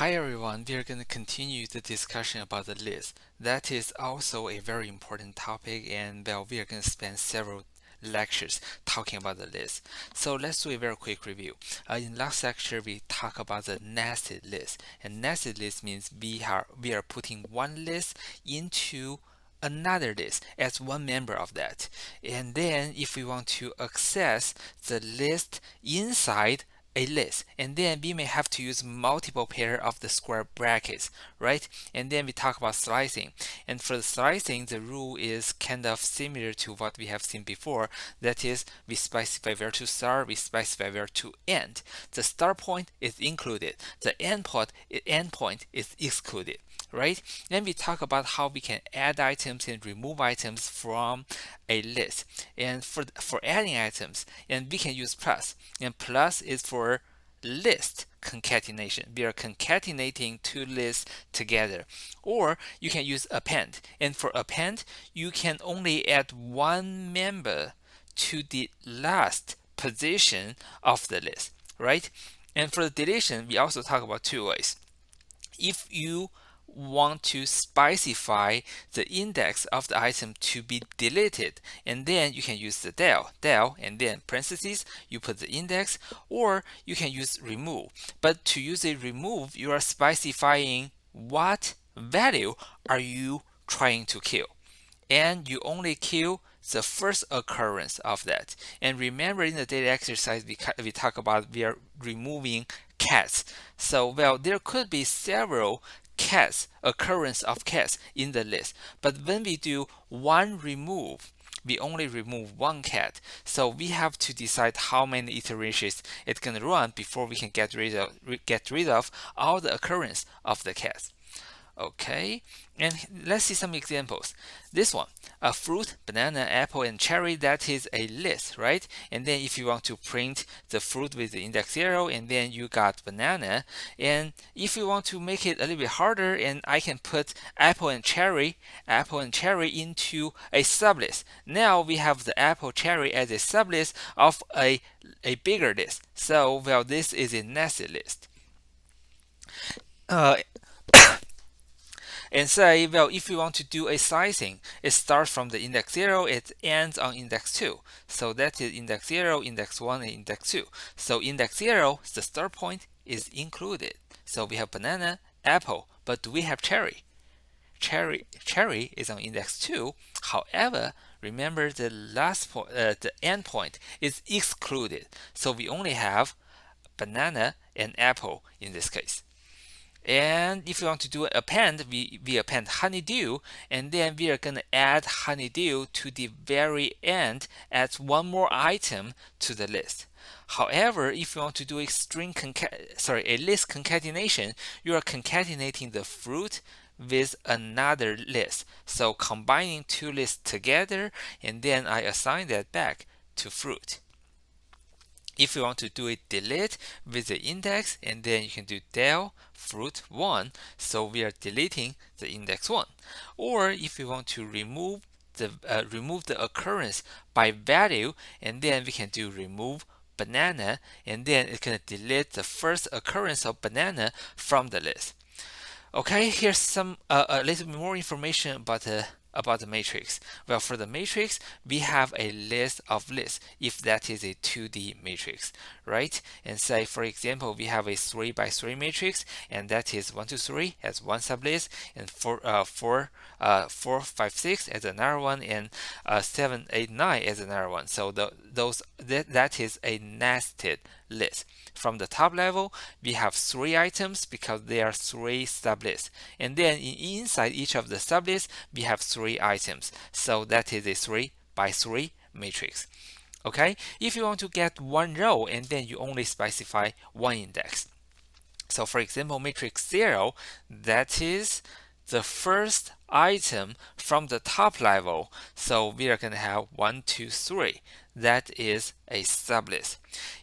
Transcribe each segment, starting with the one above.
Hi everyone, we are going to continue the discussion about the list. That is also a very important topic, and well, we are going to spend several lectures talking about the list. So let's do a very quick review. In last lecture, we talked about the nested list, and nested list means we are putting one list into another list as one member of that. And then if we want to access the list inside a list, and then we may have to use multiple pair of the square brackets, right? And then we talk about slicing, and for the slicing the rule is kind of similar to what we have seen before. That is, we specify where to start, we specify where to end. The start point is included, the end point is excluded, right? Then we talk about how we can add items and remove items from a list. And for adding items, and we can use plus, and plus is for list concatenation. We are concatenating two lists together. Or you can use append, and for append you can only add one member to the last position of the list, right? And for the deletion, we also talk about two ways. If you want to specify the index of the item to be deleted, and then you can use the del, and then parentheses, you put the index, or you can use remove. But to use a remove, you are specifying what value are you trying to kill, and you only kill the first occurrence of that. And remember, in the data exercise, we talk about we are removing cats. So well, there could be several cats, occurrence of cats in the list, but when we do one remove, we only remove one cat. So we have to decide how many iterations it's going to run before we can get rid of all the occurrence of the cats. Okay, and let's see some examples. This one, a fruit, banana, apple, and cherry, that is a list, right? And then if you want to print the fruit with the index 0, and then you got banana, and if you want to make it a little bit harder, and I can put apple and cherry into a sublist. Now we have the apple cherry as a sublist of a bigger list. So well, this is a nested list. Uh, and say, well, if you want to do a slicing, it starts from the index 0, it ends on index 2. So that is index 0, index 1, and index 2. So index 0, the start point, is included. So we have banana, apple, but do we have cherry? Cherry is on index 2. However, remember the last point, the end point is excluded. So we only have banana and apple in this case. And if you want to do append, we append honeydew, and then we are going to add honeydew to the very end as one more item to the list. However, if you want to do a list concatenation, you are concatenating the fruit with another list. So combining two lists together, and then I assign that back to fruit. If you want to do a delete with the index, and then you can do del fruit 1, so we are deleting the index 1. Or if you want to remove the occurrence by value, and then we can do remove banana, and then it's going to delete the first occurrence of banana from the list. Okay, here's some a little bit more information about the matrix. Well, for the matrix, we have a list of lists if that is a 2D matrix, right? And say, for example, we have a 3 by 3 matrix, and that is 1, 2, 3 as one sublist, and 4, 5, 6 as another one, and 7, 8, 9 as another one. So that is a nested list. From the top level, we have 3 items because there are 3 sublists, and then inside each of the sublists, we have 3 items. So that is a 3 by 3 matrix. Okay, if you want to get one row, and then you only specify one index. So for example, matrix 0, that is the first item from the top level. So we are going to have 1, 2, 3. That is a sublist.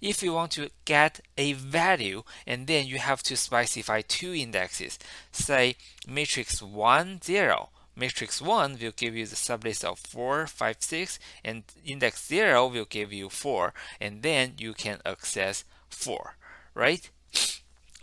If you want to get a value, and then you have to specify 2 indexes. Say matrix 1, 0. Matrix 1 will give you the sublist of 4, 5, 6, and index 0 will give you 4, and then you can access 4, right?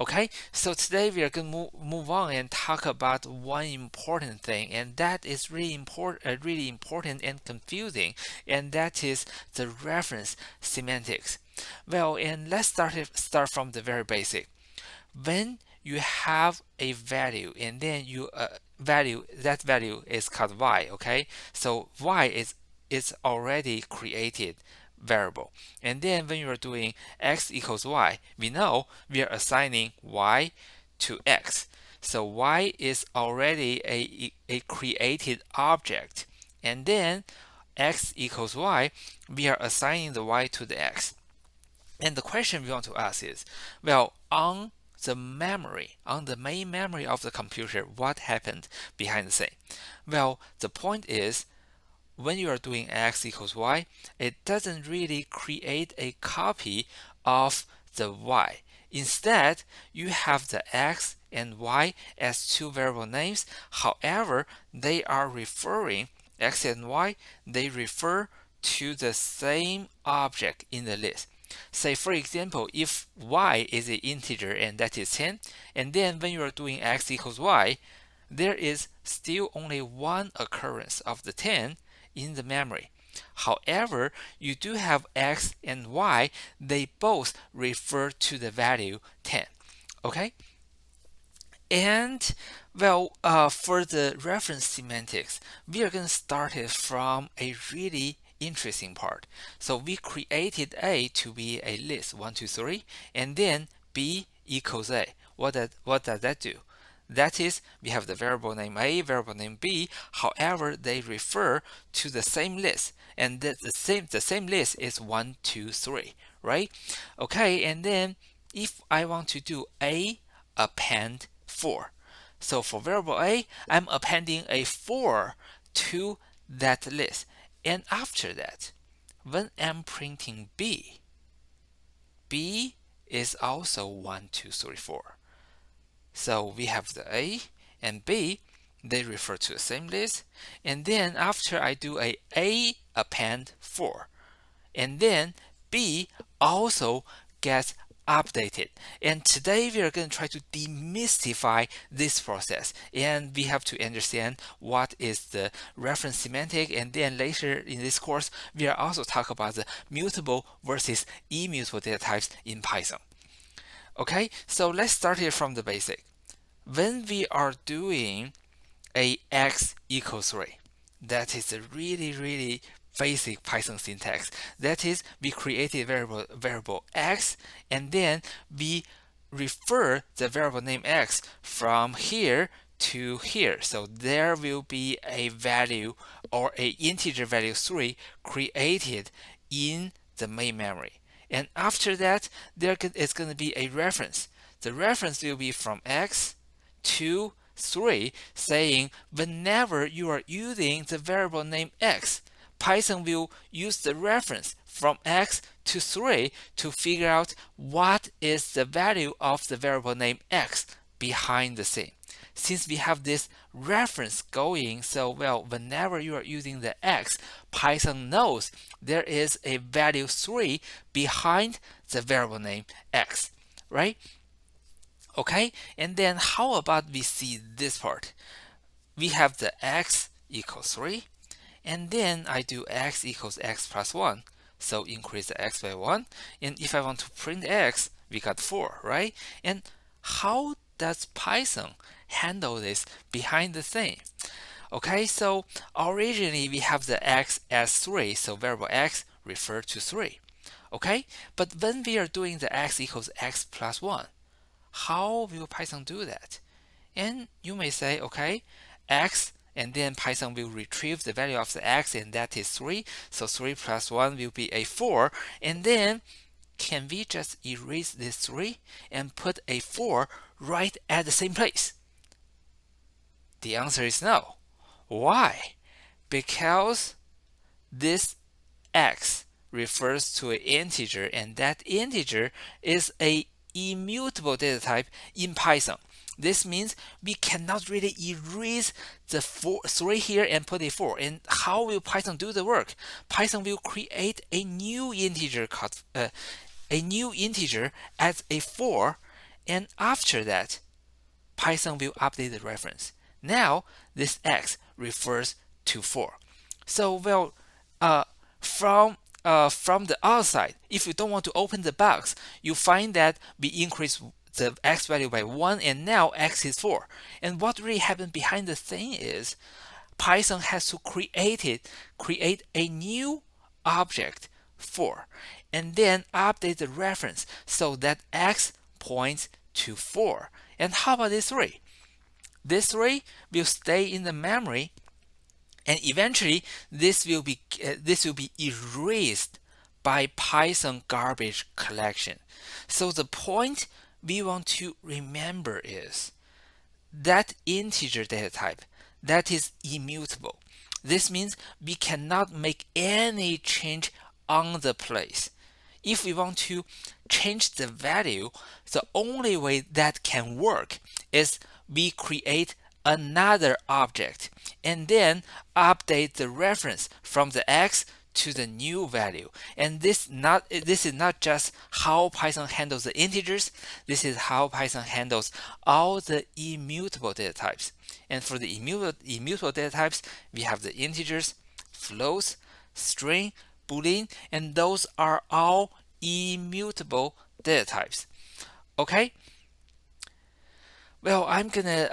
Okay, so today we are going to move on and talk about one important thing, and that is really important and confusing, and that is the reference semantics. Well, and let's start from the very basic. When you have a value and then you that value is called y. Okay, so y is already created variable, and then when you are doing x equals y, we know we are assigning y to x, so y is already a created object, and then x equals y, we are assigning the y to the x. And the question we want to ask is, well, on the memory, on the main memory of the computer, what happened behind the scene? Well, the point is, when you are doing x equals y, it doesn't really create a copy of the y. Instead, you have the x and y as two variable names. However, they are referring, x and y, they refer to the same object in the list. Say, for example, if y is an integer and that is 10, and then when you are doing x equals y, there is still only one occurrence of the 10 in the memory. However, you do have x and y, they both refer to the value 10. Okay? And well, for the reference semantics, we are going to start it from a really interesting part. So we created A to be a list 1, 2, 3, and then B equals A. What does that do? That is, we have the variable name A, variable name B. However, they refer to the same list, and the same list is 1, 2, 3, right? Okay, and then if I want to do A append 4. So for variable A, I'm appending a 4 to that list. And after that, when I'm printing B, B is also 1, 2, 3, 4. So we have the A and B, they refer to the same list. And then after I do A append 4, and then B also gets updated. And today we are going to try to demystify this process, and we have to understand what is the reference semantic, and then later in this course we are also talk about the mutable versus immutable data types in Python. Okay, so let's start here from the basic. When we are doing a x equals 3, that is a really basic Python syntax. That is, we created variable x, and then we refer the variable name x from here to here. So there will be a value or a integer value 3 created in the main memory. And after that, there is going to be a reference. The reference will be from x to 3, saying whenever you are using the variable name x, Python will use the reference from x to 3 to figure out what is the value of the variable name x behind the scene. Since we have this reference going, so well, whenever you are using the x, Python knows there is a value 3 behind the variable name x, right? Okay, and then how about we see this part? We have the x equals 3, and then I do x equals x plus 1. So increase the x by 1. And if I want to print x, we got 4, right? And how does Python handle this behind the scene? Okay, so originally we have the x as 3, so variable x refer to 3. Okay, but when we are doing the x equals x plus 1, how will Python do that? And you may say, okay, x, and then Python will retrieve the value of the x, and that is 3. So 3 plus 1 will be a 4. And then can we just erase this 3 and put a 4 right at the same place? The answer is no. Why? Because this x refers to an integer, and that integer is a immutable data type in Python. This means we cannot really erase the 3 here and put a 4. And how will Python do the work? Python will create a new integer as a 4, And after that, Python will update the reference. Now this x refers to 4. So well, from the outside, if you don't want to open the box, you find that we increase the x value by 1 and now x is 4. And what really happened behind the thing is Python has to create a new object 4 and then update the reference so that x points to 4. And how about this 3? This 3 will stay in the memory, and eventually this will be erased by Python garbage collection. So the point we want to remember is that integer data type that is immutable. This means we cannot make any change on the place. If we want to change the value, the only way that can work is we create another object and then update the reference from the x to the new value. And this is not just how Python handles the integers, this is how Python handles all the immutable data types. And for the immutable data types, we have the integers, floats, string, boolean, and those are all immutable data types. Okay? Well, I'm gonna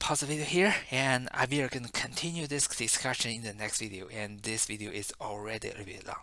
pause the video here, and we are gonna continue this discussion in the next video, and this video is already a little bit long.